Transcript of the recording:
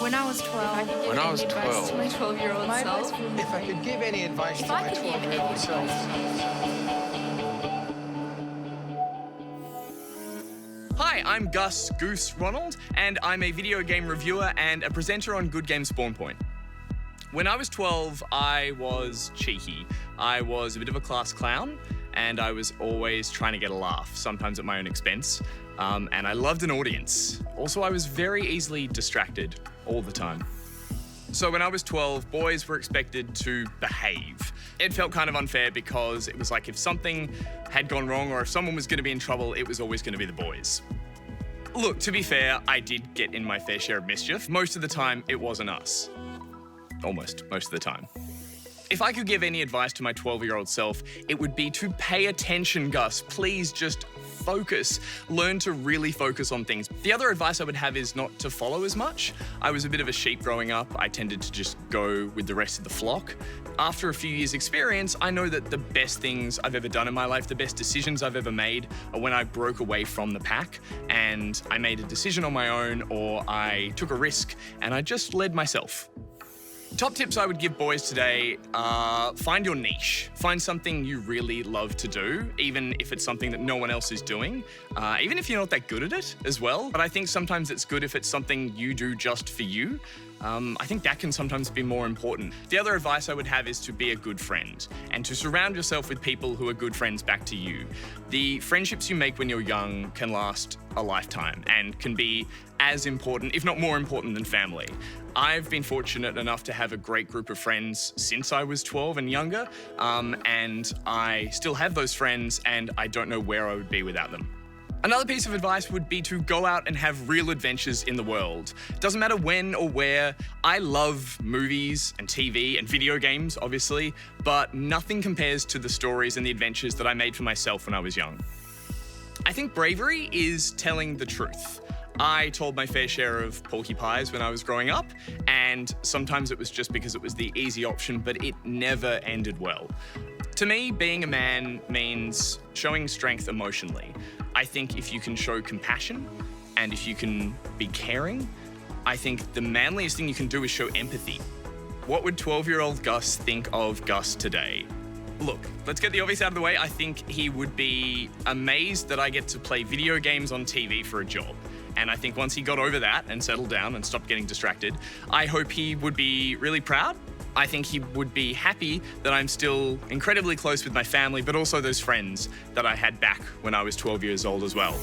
When I was 12. When I was 12. To my 12-year-old self. If I could give any advice to my 12-year-old self. Hi, I'm Gus Goose Ronald, and I'm a video game reviewer and a presenter on Good Game Spawn Point. When I was 12, I was cheeky. I was a bit of a class clown, and I was always trying to get a laugh, sometimes at my own expense. And I loved an audience. Also, I was very easily distracted all the time. So when I was 12, boys were expected to behave. It felt kind of unfair because it was like if something had gone wrong or if someone was going to be in trouble, it was always going to be the boys. Look, to be fair, I did get in my fair share of mischief. Most of the time, it wasn't us. Almost most of the time. If I could give any advice to my 12-year-old self, it would be to pay attention, Gus. Please just focus. Learn to really focus on things. The other advice I would have is not to follow as much. I was a bit of a sheep growing up. I tended to just go with the rest of the flock. After a few years' experience, I know that the best things I've ever done in my life, the best decisions I've ever made, are when I broke away from the pack and I made a decision on my own, or I took a risk and I just led myself. Top tips I would give boys today are find your niche. Find something you really love to do, even if it's something that no one else is doing, even if you're not that good at it as well. But I think sometimes it's good if it's something you do just for you. I think that can sometimes be more important. The other advice I would have is to be a good friend and to surround yourself with people who are good friends back to you. The friendships you make when you're young can last a lifetime and can be as important, if not more important, than family. I've been fortunate enough to have a great group of friends since I was 12 and younger, and I still have those friends, and I don't know where I would be without them. Another piece of advice would be to go out and have real adventures in the world. Doesn't matter when or where. I love movies and TV and video games, obviously, but nothing compares to the stories and the adventures that I made for myself when I was young. I think bravery is telling the truth. I told my fair share of porcupines when I was growing up, and sometimes it was just because it was the easy option, but it never ended well. To me, being a man means showing strength emotionally. I think if you can show compassion and if you can be caring, I think the manliest thing you can do is show empathy. What would 12-year-old Gus think of Gus today? Look, let's get the obvious out of the way. I think he would be amazed that I get to play video games on TV for a job. And I think once he got over that and settled down and stopped getting distracted, I hope he would be really proud. I think he would be happy that I'm still incredibly close with my family, but also those friends that I had back when I was 12 years old as well.